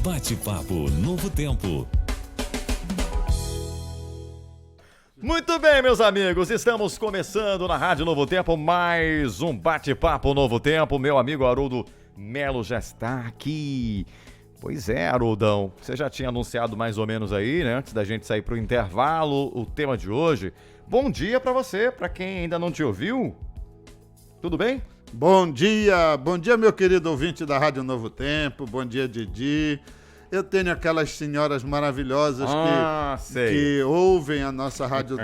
Bate-papo Novo Tempo. Muito bem, meus amigos, estamos começando na Rádio Novo Tempo mais um Bate-papo Novo Tempo. Meu amigo Haroldo Melo já está aqui. Pois é, Haroldão, você já tinha anunciado mais ou menos aí, né, antes da gente sair para o intervalo, o tema de hoje. Bom dia para você, para quem ainda não te ouviu. Tudo bem? Bom dia meu querido ouvinte da Rádio Novo Tempo, bom dia Didi. Eu tenho aquelas senhoras maravilhosas que ouvem a nossa rádio,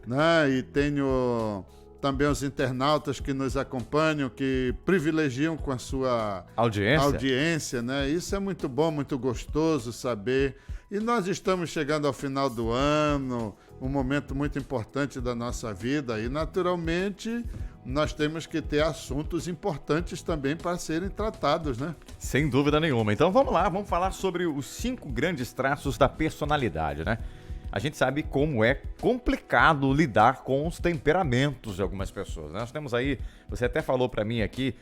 né? E tenho também os internautas que nos acompanham, que privilegiam com a sua audiência, né? Isso é muito bom, muito gostoso saber. E nós estamos chegando ao final do ano, um momento muito importante da nossa vida e, naturalmente, nós temos que ter assuntos importantes também para serem tratados, né? Sem dúvida nenhuma. Então vamos lá, vamos falar sobre os 5 grandes traços da personalidade, né? A gente sabe como é complicado lidar com os temperamentos de algumas pessoas, né? Nós temos aí, você até falou para mim aqui,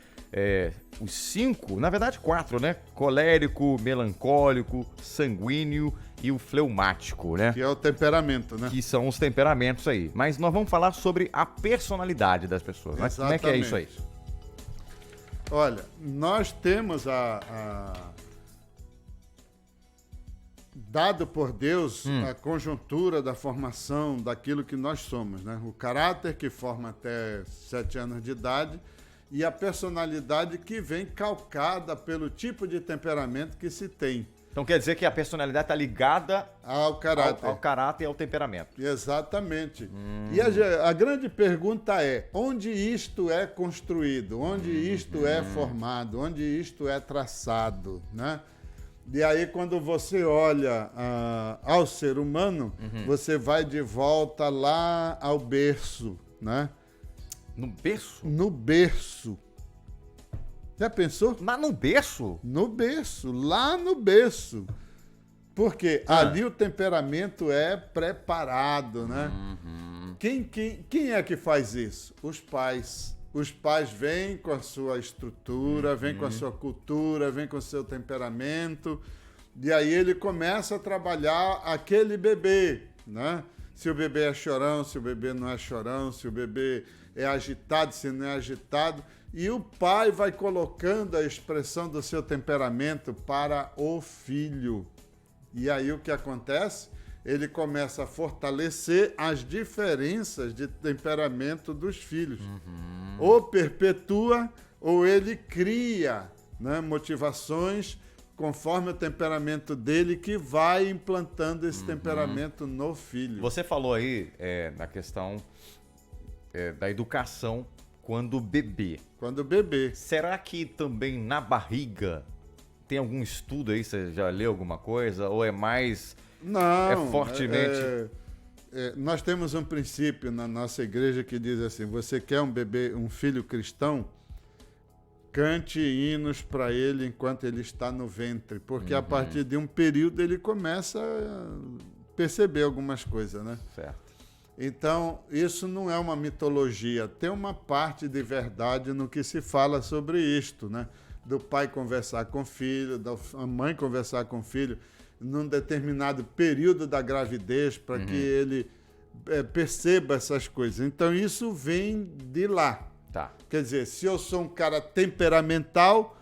os 5, na verdade 4, né? Colérico, melancólico, sanguíneo e o fleumático, né? Que é o temperamento, né? Que são os temperamentos aí. Mas nós vamos falar sobre a personalidade das pessoas, né? Como é que é isso aí? Olha, nós temos dado por Deus a conjuntura da formação daquilo que nós somos, né? O caráter que forma até 7 anos de idade e a personalidade que vem calcada pelo tipo de temperamento que se tem. Então quer dizer que a personalidade está ligada ao caráter e ao temperamento. Exatamente. E a grande pergunta é, onde isto é construído? Onde isto é formado? Onde isto é traçado, né? E aí, quando você olha ao ser humano, você vai de volta lá ao berço, né? No berço? No berço. Já pensou? Mas no berço? No berço, lá no berço. Porque ali o temperamento é preparado, né? Quem é que faz isso? Os pais. Os pais vêm com a sua estrutura, vêm com a sua cultura, vêm com o seu temperamento, e aí ele começa a trabalhar aquele bebê, né? Se o bebê é chorão, se o bebê não é chorão, se o bebê é agitado, se não é agitado, e o pai vai colocando a expressão do seu temperamento para o filho. E aí o que acontece? Ele começa a fortalecer as diferenças de temperamento dos filhos. Ou perpetua, ou ele cria, né, motivações conforme o temperamento dele, que vai implantando esse temperamento no filho. Você falou aí na questão da educação quando bebê. Quando bebê. Será que também na barriga tem algum estudo aí? Você já leu alguma coisa? Ou é mais... Não. É fortemente... Nós temos um princípio na nossa igreja que diz assim: você quer um bebê, um filho cristão, cante hinos para ele enquanto ele está no ventre, porque a partir de um período ele começa a perceber algumas coisas, né? Certo. Então, isso não é uma mitologia, tem uma parte de verdade no que se fala sobre isto, né? Do pai conversar com o filho, da mãe conversar com o filho, num determinado período da gravidez, para que ele perceba essas coisas. Então, isso vem de lá. Tá. Quer dizer, se eu sou um cara temperamental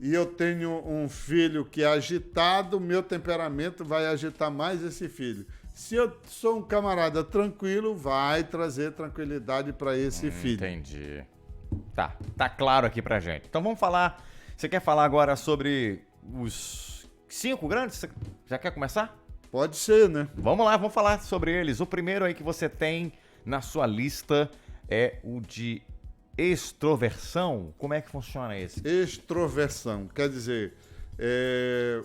e eu tenho um filho que é agitado, meu temperamento vai agitar mais esse filho. Se eu sou um camarada tranquilo, vai trazer tranquilidade para esse filho. Entendi. Tá claro aqui pra gente. Então vamos falar... Você quer falar agora sobre os 5 grandes? Você já quer começar? Pode ser, né? Vamos lá, vamos falar sobre eles. O primeiro aí que você tem na sua lista é o de extroversão. Como é que funciona esse? Extroversão, quer dizer,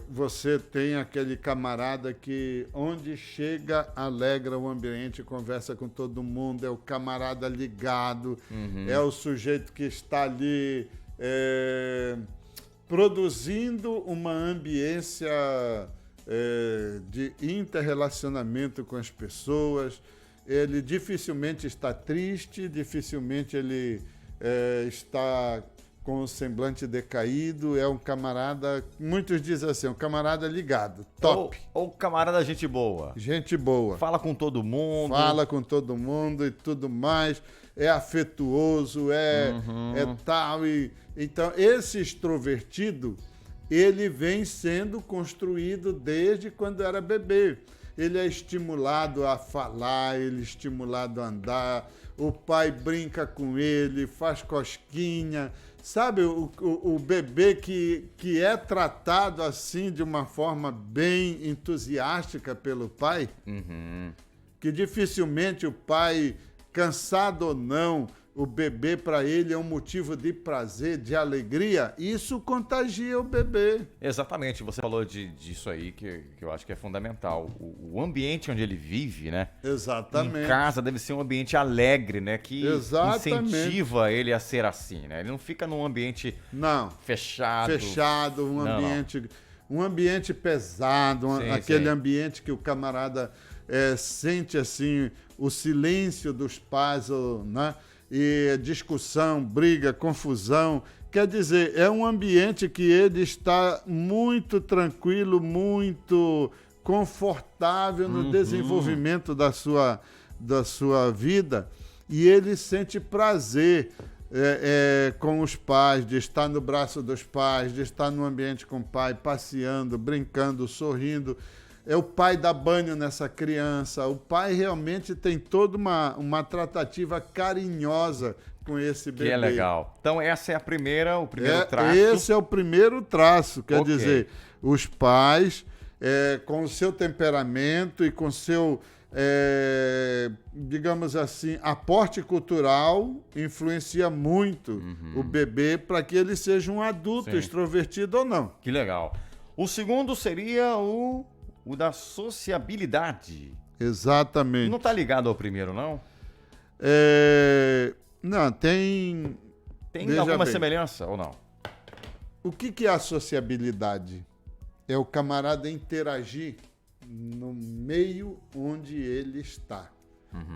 você tem aquele camarada que onde chega alegra o ambiente, conversa com todo mundo, é o camarada ligado, é o sujeito que está ali produzindo uma ambiência de interrelacionamento com as pessoas. Ele dificilmente está triste, dificilmente ele está com o semblante decaído, é um camarada, muitos dizem assim, um camarada ligado, top. Ou camarada gente boa. Gente boa. Fala com todo mundo. Fala com todo mundo e tudo mais, é afetuoso, é tal. Então, esse extrovertido, ele vem sendo construído desde quando era bebê. Ele é estimulado a falar, ele é estimulado a andar, o pai brinca com ele, faz cosquinha. Sabe, o bebê que é tratado assim de uma forma bem entusiástica pelo pai, que dificilmente o pai, cansado ou não, o bebê para ele é um motivo de prazer, de alegria, isso contagia o bebê. Exatamente, você falou disso aí que eu acho que é fundamental. O ambiente onde ele vive, né? Exatamente. Em casa deve ser um ambiente alegre, né? Que Exatamente. incentiva ele a ser assim, né? Ele não fica num ambiente fechado. Um ambiente pesado, aquele sim. ambiente que o camarada sente assim o silêncio dos pais, né? E discussão, briga, confusão. Quer dizer, é um ambiente que ele está muito tranquilo, muito confortável no desenvolvimento da sua vida, e ele sente prazer com os pais, de estar no braço dos pais, de estar no ambiente com o pai, passeando, brincando, sorrindo. É o pai dá banho nessa criança. O pai realmente tem toda uma tratativa carinhosa com esse bebê. Que é legal. Então, essa é o primeiro traço. Esse é o primeiro traço. Quer dizer, os pais, com o seu temperamento e com o seu, digamos assim, aporte cultural, influencia muito o bebê para que ele seja um adulto extrovertido ou não. Que legal. O segundo seria o da sociabilidade. Exatamente. Não está ligado ao primeiro, não? Não, tem alguma semelhança ou não? O que é a sociabilidade? É o camarada interagir no meio onde ele está.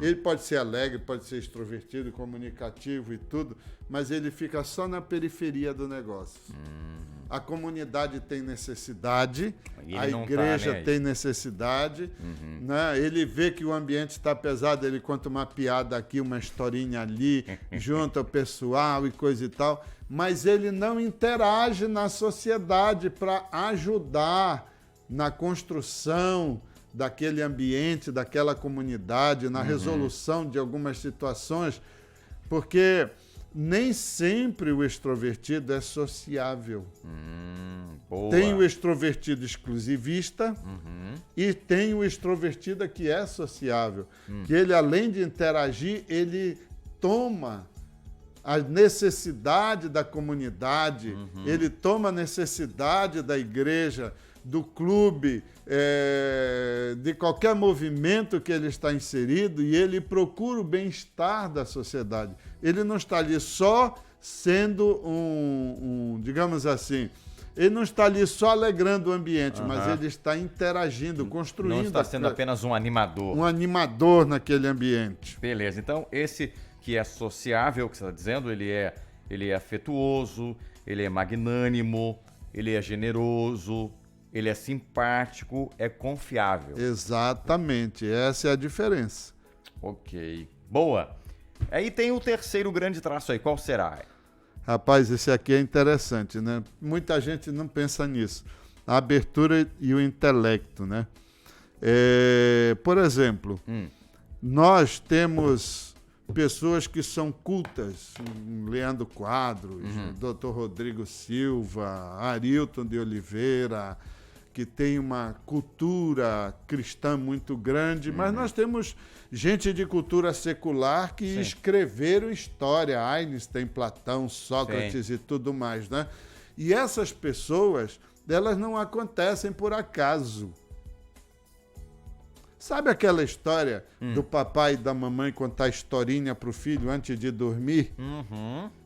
Ele pode ser alegre, pode ser extrovertido, comunicativo e tudo, mas ele fica só na periferia do negócio. A comunidade tem necessidade, a igreja tem necessidade, né? Ele vê que o ambiente está pesado, ele conta uma piada aqui, uma historinha ali, junta o pessoal e coisa e tal, mas ele não interage na sociedade para ajudar na construção daquele ambiente, daquela comunidade, na resolução de algumas situações, porque nem sempre o extrovertido é sociável. Boa. Tem o extrovertido exclusivista e tem o extrovertido que é sociável, que ele, além de interagir, ele toma a necessidade da comunidade, ele toma a necessidade da igreja, do clube, de qualquer movimento que ele está inserido, e ele procura o bem-estar da sociedade. Ele não está ali só sendo digamos assim, ele não está ali só alegrando o ambiente, mas ele está interagindo, construindo. Não está sendo apenas um animador. Um animador naquele ambiente. Beleza, então esse que é sociável, que você está dizendo, ele é afetuoso, ele é magnânimo, ele é generoso, ele é simpático, é confiável. Exatamente, essa é a diferença. Ok, boa. Aí tem o terceiro grande traço aí, qual será? Rapaz, esse aqui é interessante, né? Muita gente não pensa nisso. A abertura e o intelecto, né? Por exemplo, nós temos pessoas que são cultas, Leandro Quadros, Dr. Rodrigo Silva, Arilton de Oliveira, que tem uma cultura cristã muito grande, mas nós temos gente de cultura secular que escreveram história, Einstein, Platão, Sócrates e tudo mais, né? E essas pessoas, elas não acontecem por acaso. Sabe aquela história do papai e da mamãe contar historinha para o filho antes de dormir?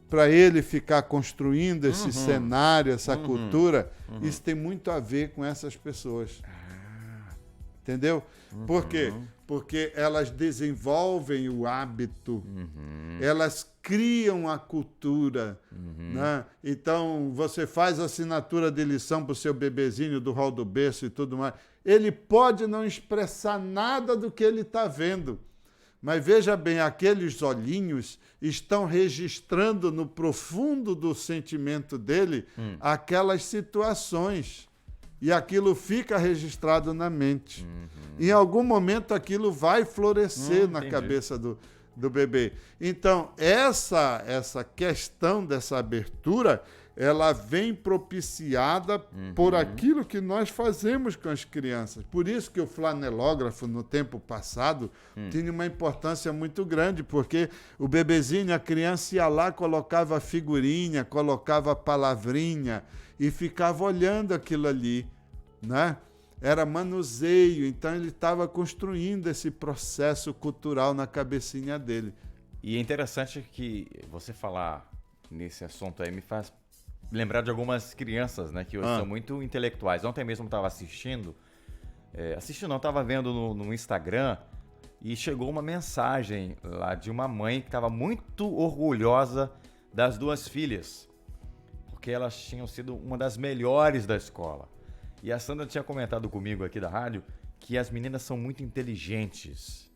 Para ele ficar construindo esse cenário, essa cultura? Isso tem muito a ver com essas pessoas. Entendeu? Por quê? porque elas desenvolvem o hábito, elas criam a cultura. Né? Então, você faz assinatura de lição para o seu bebezinho do rol do berço e tudo mais. Ele pode não expressar nada do que ele está vendo, mas veja bem, aqueles olhinhos estão registrando no profundo do sentimento dele aquelas situações. E aquilo fica registrado na mente. Em algum momento aquilo vai florescer na cabeça do bebê. Então, essa questão dessa abertura, ela vem propiciada por aquilo que nós fazemos com as crianças. Por isso que o flanelógrafo, no tempo passado, tinha uma importância muito grande, porque o bebezinho, a criança ia lá, colocava figurinha, colocava palavrinha e ficava olhando aquilo ali, né? Era manuseio, então ele estava construindo esse processo cultural na cabecinha dele. E é interessante que você falar nesse assunto aí me faz lembrar de algumas crianças, né, que hoje são muito intelectuais. Ontem mesmo eu estava estava vendo no Instagram e chegou uma mensagem lá de uma mãe que estava muito orgulhosa das duas filhas, porque elas tinham sido uma das melhores da escola. E a Sandra tinha comentado comigo aqui da rádio que as meninas são muito inteligentes.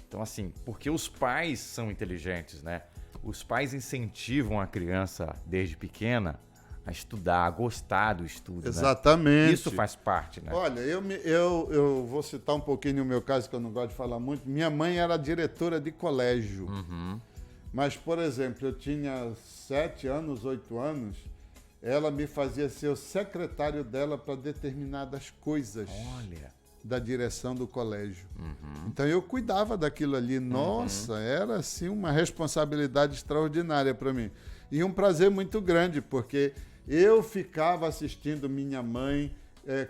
Então, assim, porque os pais são inteligentes, né? Os pais incentivam a criança desde pequena a estudar, a gostar do estudo. Exatamente. Né? Isso faz parte, né? Olha, eu vou citar um pouquinho no meu caso, que eu não gosto de falar muito. Minha mãe era diretora de colégio. Mas, por exemplo, eu tinha 7 anos, 8 anos, ela me fazia ser o secretário dela para determinadas coisas. Olha. Da direção do colégio. Então eu cuidava daquilo ali. Nossa, era assim uma responsabilidade extraordinária para mim. E um prazer muito grande, porque eu ficava assistindo minha mãe,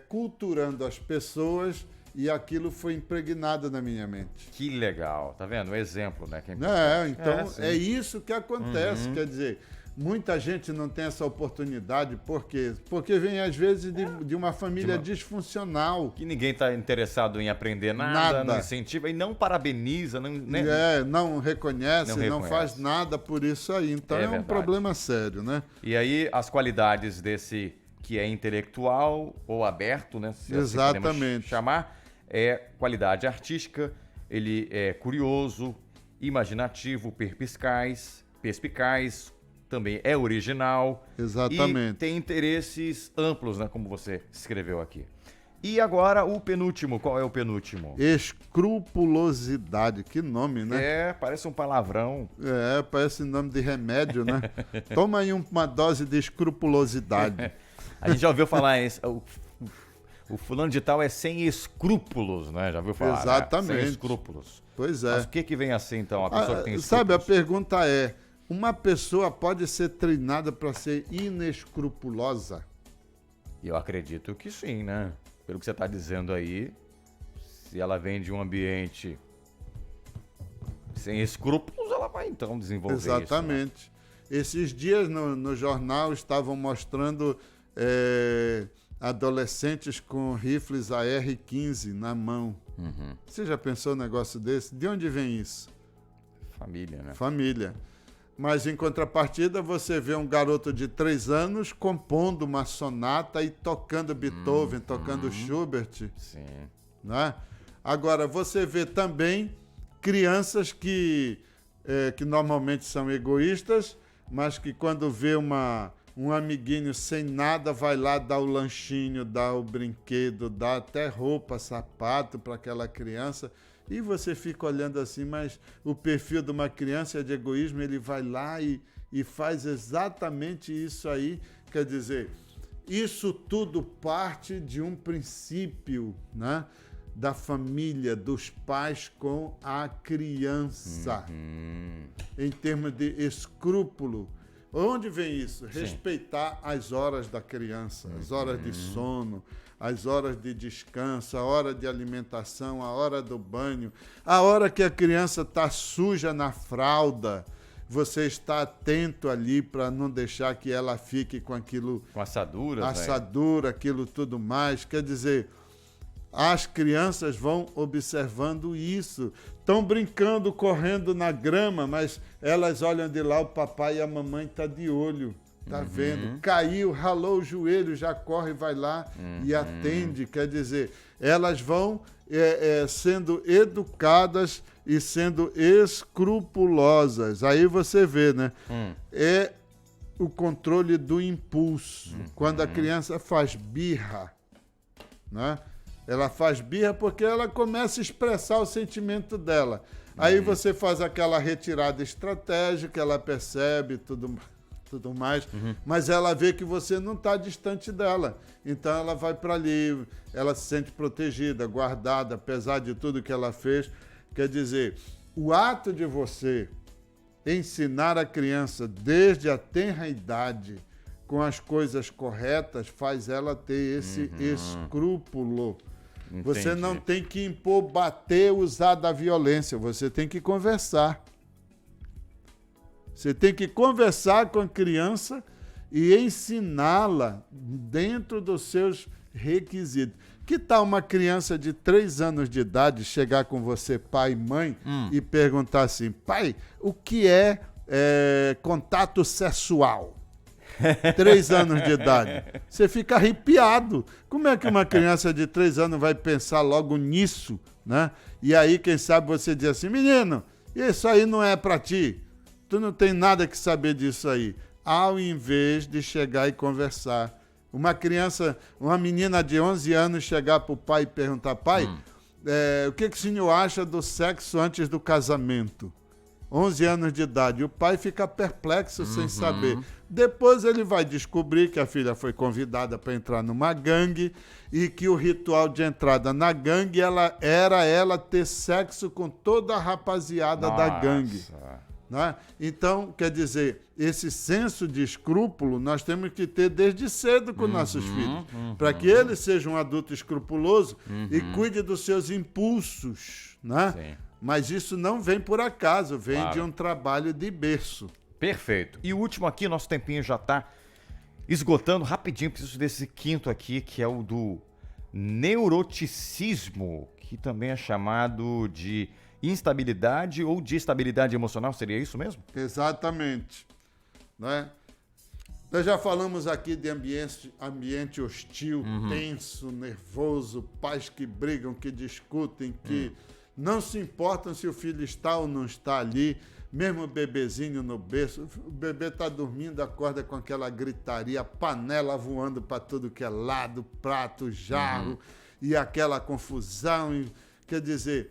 culturando as pessoas, e aquilo foi impregnado na minha mente. Que legal, tá vendo? Um exemplo, né? Que é então é isso que acontece, quer dizer, muita gente não tem essa oportunidade, por quê? Porque vem às vezes de uma família disfuncional. Que ninguém está interessado em aprender nada, não incentiva e não parabeniza, não reconhece, não faz nada por isso aí. Então é um problema sério, né? E aí as qualidades desse que é intelectual ou aberto, né? Se Exatamente. Assim podemos chamar, é qualidade artística, ele é curioso, imaginativo, perspicaz, também é original. Exatamente. E tem interesses amplos, né? Como você escreveu aqui. E agora o penúltimo. Qual é o penúltimo? Escrupulosidade. Que nome, né? Parece um palavrão. Parece nome de remédio, né? Toma aí uma dose de escrupulosidade. A gente já ouviu falar isso. O fulano de tal é sem escrúpulos, né? Já ouviu falar? Exatamente. Né? Sem escrúpulos. Pois é. Mas o que vem assim, então? A pessoa que tem escrúpulos? Sabe, a pergunta é: uma pessoa pode ser treinada para ser inescrupulosa? Eu acredito que sim, né? Pelo que você está dizendo aí, se ela vem de um ambiente sem escrúpulos, ela vai então desenvolver isso. Exatamente. Esses dias no jornal estavam mostrando adolescentes com rifles AR-15 na mão. Você já pensou num negócio desse? De onde vem isso? Família, né? Família. Mas, em contrapartida, você vê um garoto de 3 anos compondo uma sonata e tocando Beethoven, tocando Schubert. Sim. Né? Agora, você vê também crianças que normalmente são egoístas, mas que quando vê um amiguinho sem nada, vai lá dar o lanchinho, dar o brinquedo, dá até roupa, sapato para aquela criança. E você fica olhando assim, mas o perfil de uma criança é de egoísmo, ele vai lá e faz exatamente isso aí. Quer dizer, isso tudo parte de um princípio, né? Da família, dos pais com a criança. Em termos de escrúpulo. Onde vem isso? Sim. Respeitar as horas da criança, as horas de sono, as horas de descanso, a hora de alimentação, a hora do banho, a hora que a criança está suja na fralda, você está atento ali para não deixar que ela fique com aquilo... Com assaduras, assadura, aquilo tudo mais. Quer dizer, as crianças vão observando isso. Estão brincando, correndo na grama, mas elas olham de lá, o papai e a mamãe estão de olho. Tá vendo? Caiu, ralou o joelho, já corre, vai lá e atende. Quer dizer, elas vão sendo educadas e sendo escrupulosas. Aí você vê, né? É o controle do impulso. Quando a criança faz birra, né? Ela faz birra porque ela começa a expressar o sentimento dela. Aí você faz aquela retirada estratégica, ela percebe tudo mais, mas ela vê que você não está distante dela. Então ela vai para ali, ela se sente protegida, guardada, apesar de tudo que ela fez. Quer dizer, o ato de você ensinar a criança desde a tenra idade com as coisas corretas faz ela ter esse escrúpulo. Entendi. Você não tem que impor, bater, usar da violência, você tem que conversar. Você tem que conversar com a criança e ensiná-la dentro dos seus requisitos. Que tal uma criança de 3 anos de idade chegar com você, pai e mãe, e perguntar assim, pai, o que é contato sexual? 3 anos de idade. Você fica arrepiado. Como é que uma criança de 3 anos vai pensar logo nisso, né? E aí, quem sabe, você diz assim, menino, isso aí não é para ti. Tu não tem nada que saber disso aí. Ao invés de chegar e conversar. Uma criança, uma menina de 11 anos chegar para o pai e perguntar, pai, o que o senhor acha do sexo antes do casamento? 11 anos de idade. E o pai fica perplexo sem saber. Depois ele vai descobrir que a filha foi convidada para entrar numa gangue e que o ritual de entrada na gangue era ela ter sexo com toda a rapaziada da gangue. Né? Então, quer dizer, esse senso de escrúpulo nós temos que ter desde cedo com nossos filhos, para que ele seja um adulto escrupuloso e cuide dos seus impulsos, né? Sim. Mas isso não vem por acaso, vem de um trabalho de berço. Perfeito. E o último aqui, nosso tempinho já está esgotando rapidinho, preciso desse quinto aqui, que é o do neuroticismo, que também é chamado de instabilidade ou de estabilidade emocional, seria isso mesmo? Exatamente. Né? Nós já falamos aqui de ambiente hostil, tenso, nervoso, pais que brigam, que discutem, que não se importam se o filho está ou não está ali, mesmo o bebezinho no berço, o bebê está dormindo, acorda com aquela gritaria, panela voando para tudo que é lado, prato, jarro, e aquela confusão. Quer dizer,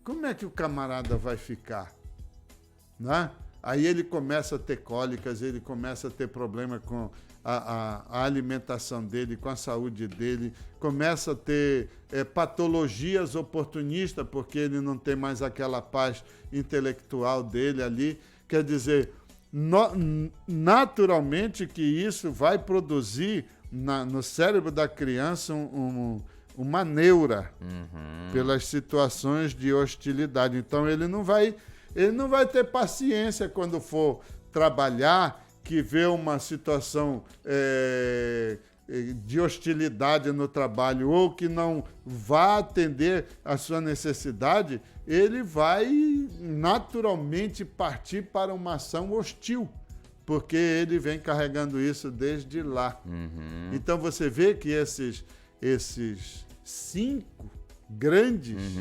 como é que o camarada vai ficar? Né? Aí ele começa a ter cólicas, ele começa a ter problema com a alimentação dele, com a saúde dele, começa a ter patologias oportunistas, porque ele não tem mais aquela paz intelectual dele ali. Quer dizer, naturalmente que isso vai produzir no cérebro da criança uma neura pelas situações de hostilidade. Então ele não vai ter paciência quando for trabalhar, que vê uma situação de hostilidade no trabalho ou que não vá atender a sua necessidade, ele vai naturalmente partir para uma ação hostil, porque ele vem carregando isso desde lá. Então você vê que esses 5 grandes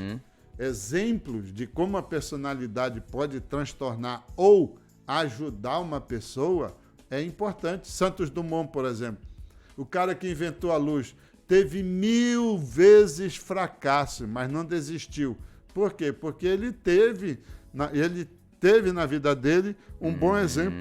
exemplos de como a personalidade pode transtornar ou ajudar uma pessoa é importante. Santos Dumont, por exemplo, o cara que inventou a luz, teve 1000 vezes fracasso, mas não desistiu. Por quê? Porque ele teve na vida dele um bom exemplo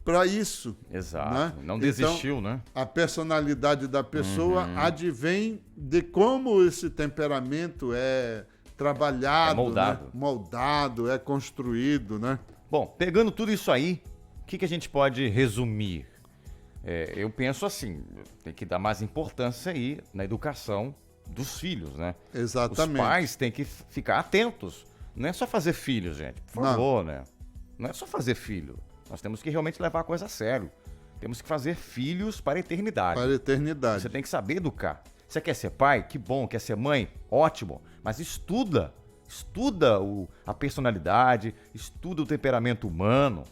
para isso. Exato. Né? Não desistiu, então, né? A personalidade da pessoa advém de como esse temperamento é trabalhado, moldado, é construído, né? Bom, pegando tudo isso aí, o que a gente pode resumir? Eu penso assim, tem que dar mais importância aí na educação dos filhos, né? Exatamente. Os pais têm que ficar atentos. Não é só fazer filho, gente. Por favor, né? Não é só fazer filho. Nós temos que realmente levar a coisa a sério. Temos que fazer filhos para a eternidade. Para a eternidade. Você tem que saber educar. Você quer ser pai? Que bom. Quer ser mãe? Ótimo. Mas estuda. Estuda a personalidade, estuda o temperamento humano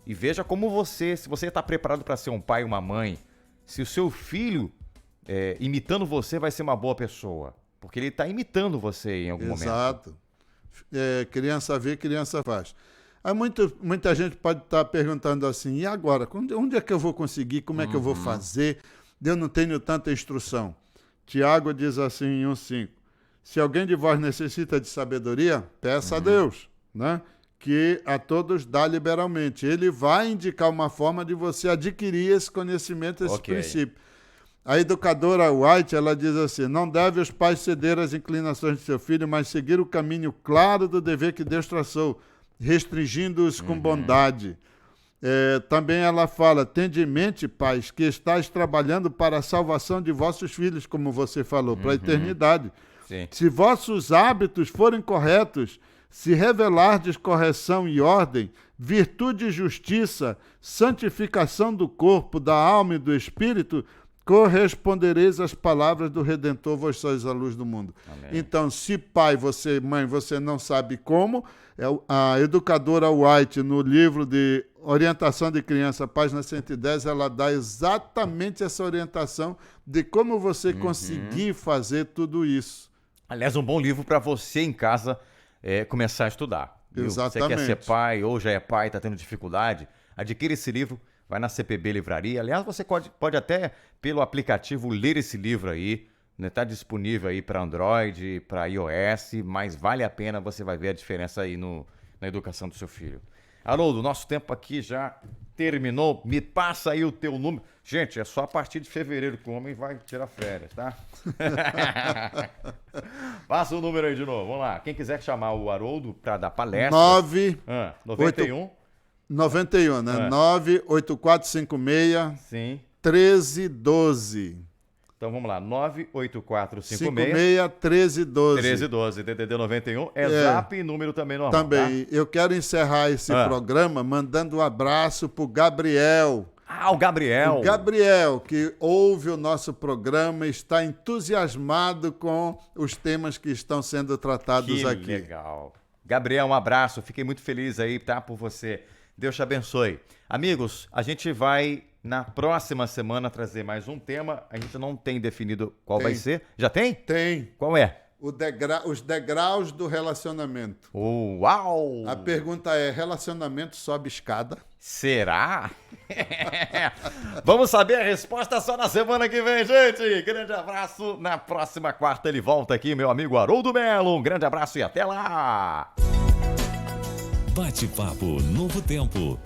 e veja como se você está preparado para ser um pai e uma mãe, se o seu filho, imitando você, vai ser uma boa pessoa. Porque ele está imitando você em algum momento. Exato. Criança vê, criança faz. Aí muita gente pode estar perguntando assim, e agora? Onde é que eu vou conseguir? Como é que eu vou fazer? Eu não tenho tanta instrução. Tiago diz assim em 1,5. Se alguém de vós necessita de sabedoria, peça a Deus, né? Que a todos dá liberalmente. Ele vai indicar uma forma de você adquirir esse conhecimento, esse princípio. A educadora White, ela diz assim, não deve os pais ceder às inclinações de seu filho, mas seguir o caminho claro do dever que Deus traçou, restringindo-os com bondade. Também ela fala, tende em mente, pais, que estáis trabalhando para a salvação de vossos filhos, como você falou, para a eternidade. Sim. Se vossos hábitos forem corretos, se revelardes correção e ordem, virtude e justiça, santificação do corpo, da alma e do espírito, correspondereis às palavras do Redentor, vós sois a luz do mundo. Amém. Então, se pai, mãe, você não sabe como, a educadora White, no livro de Orientação de Criança, página 110, ela dá exatamente essa orientação de como você conseguir fazer tudo isso. Aliás, um bom livro para você em casa começar a estudar. Viu? Exatamente. Você quer ser pai ou já é pai e está tendo dificuldade, adquire esse livro, vai na CPB Livraria. Aliás, você pode até, pelo aplicativo, ler esse livro aí. Está disponível aí para Android, para iOS, mas vale a pena, você vai ver a diferença aí na educação do seu filho. Haroldo, nosso tempo aqui já terminou. Me passa aí o teu número. Gente, é só a partir de fevereiro que o homem vai tirar férias, tá? Passa o número aí de novo, vamos lá. Quem quiser chamar o Haroldo para dar palestra... 91... 91, né? 98456 Sim. 1312. Então vamos lá, 98456 1312. 1312, DDD 91, zap e número também normal. Também. Tá? Eu quero encerrar esse programa mandando um abraço pro Gabriel. O Gabriel. O Gabriel, que ouve o nosso programa, está entusiasmado com os temas que estão sendo tratados aqui. Que legal. Gabriel, um abraço. Fiquei muito feliz aí, tá, por você. Deus te abençoe. Amigos, a gente vai na próxima semana trazer mais um tema. A gente não tem definido qual vai ser. Já tem? Tem. Qual é? Os degraus do relacionamento. Uau! A pergunta é, relacionamento sobe escada? Será? Vamos saber a resposta só na semana que vem, gente. Grande abraço. Na próxima quarta ele volta aqui, meu amigo Haroldo Melo. Um grande abraço e até lá. Bate-papo Novo Tempo.